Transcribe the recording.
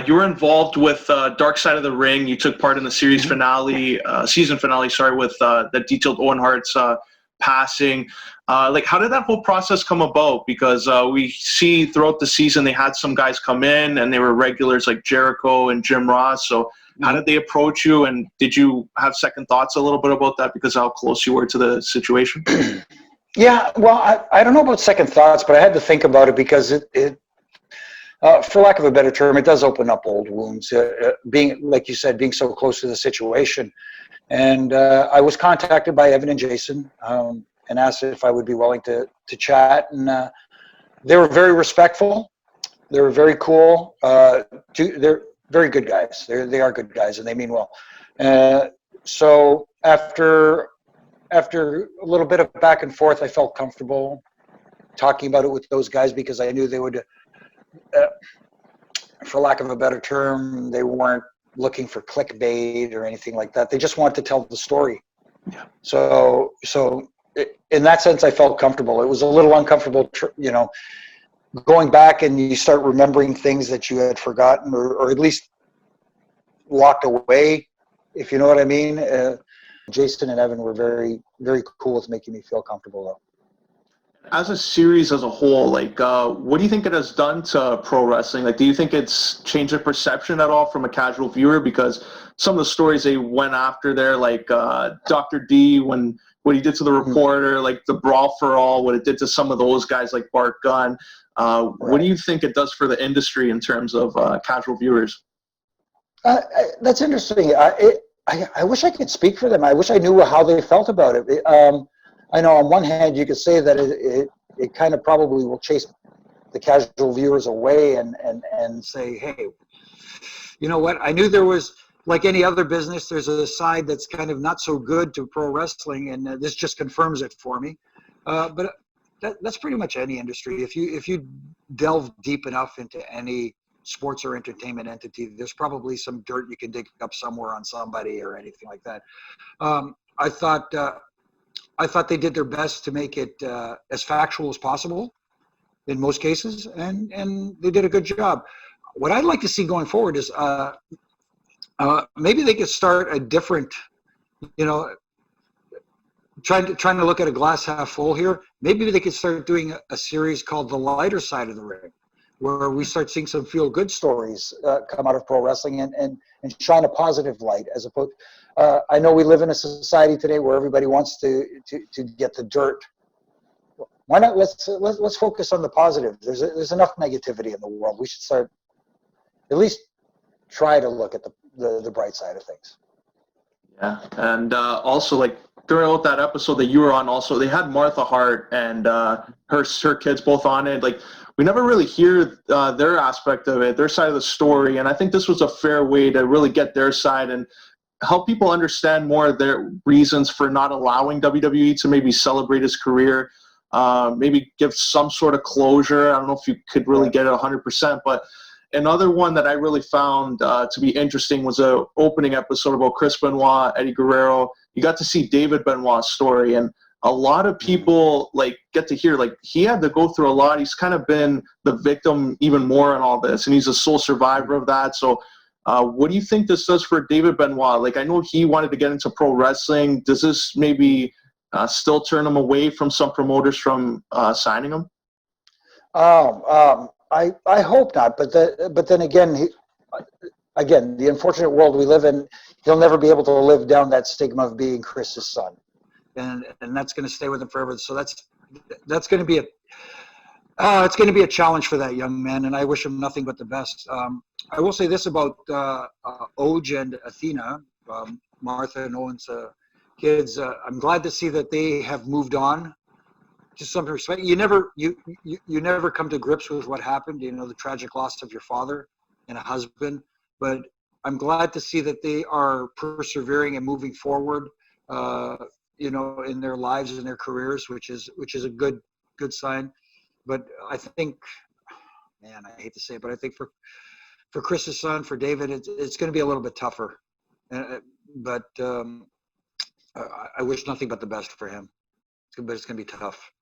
you were involved with Dark Side of the Ring. You took part in the series finale, season finale, sorry, with that detailed Owen Hart's passing. Like, how did that whole process come about? Because we see throughout the season they had some guys come in and they were regulars like Jericho and Jim Ross. So how did they approach you, and did you have second thoughts a little bit about that because of how close you were to the situation? Yeah, well, I don't know about second thoughts, but I had to think about it because it for lack of a better term, it does open up old wounds. Being, like you said, being so close to the situation. And I was contacted by Evan and Jason and asked if I would be willing to chat. And they were very respectful. They were very cool. They're very good guys. They are good guys, and they mean well. So after a little bit of back and forth, I felt comfortable talking about it with those guys because I knew they would, for lack of a better term, they weren't looking for clickbait or anything like that. They just wanted to tell the story. Yeah. So in that sense, I felt comfortable. It was a little uncomfortable, going back and you start remembering things that you had forgotten or at least locked away, if you know what I mean. Jason and Evan were very, very cool with making me feel comfortable, though. As a series as a whole, like, what do you think it has done to pro wrestling? Like, do you think it's changed the perception at all from a casual viewer? Because some of the stories they went after there, like Dr. D, what he did to the reporter, like the Brawl for All, what it did to some of those guys like Bart Gunn. Right. What do you think it does for the industry in terms of casual viewers? That's interesting. I wish I could speak for them. I wish I knew how they felt about it. I know on one hand you could say that it kind of probably will chase the casual viewers away and say, hey, you know what? I knew there was, like any other business, there's a side that's kind of not so good to pro wrestling, and this just confirms it for me. But that's pretty much any industry. If you delve deep enough into any sports or entertainment entity, there's probably some dirt you can dig up somewhere on somebody or anything like that. I thought they did their best to make it as factual as possible in most cases, and they did a good job. What I'd like to see going forward is maybe they could start a different, trying to look at a glass half full here. Maybe they could start doing a series called The Lighter Side of the Ring, where we start seeing some feel-good stories come out of pro wrestling and shine a positive light as opposed. I know we live in a society today where everybody wants to get the dirt. Why not? Let's focus on the positive. There's enough negativity in the world. We should start at least try to look at the bright side of things. Yeah, and also like throughout that episode that you were on, also they had Martha Hart and her kids both on it. Like, we never really hear their aspect of it, their side of the story, and I think this was a fair way to really get their side and help people understand more of their reasons for not allowing WWE to maybe celebrate his career, maybe give some sort of closure. I don't know if you could really get it 100%, but another one that I really found to be interesting was an opening episode about Chris Benoit, Eddie Guerrero. You got to see David Benoit's story, and a lot of people get to hear he had to go through a lot. He's kind of been the victim even more in all this, and he's a sole survivor of that. So what do you think this does for David Benoit? I know he wanted to get into pro wrestling. Does this maybe still turn him away from some promoters from signing him? I hope not, but then again, the unfortunate world we live in, he'll never be able to live down that stigma of being Chris's son, and that's going to stay with him forever. So that's going to be it's going to be a challenge for that young man, and I wish him nothing but the best. I will say this about Oj and Athena, Martha and Owen's kids. I'm glad to see that they have moved on. Just some respect. You never come to grips with what happened. The tragic loss of your father and a husband. But I'm glad to see that they are persevering and moving forward. In their lives and their careers, which is a good sign. But I think, man, I hate to say it, but I think for Chris's son, for David, it's going to be a little bit tougher. But I wish nothing but the best for him. But it's going to be tough.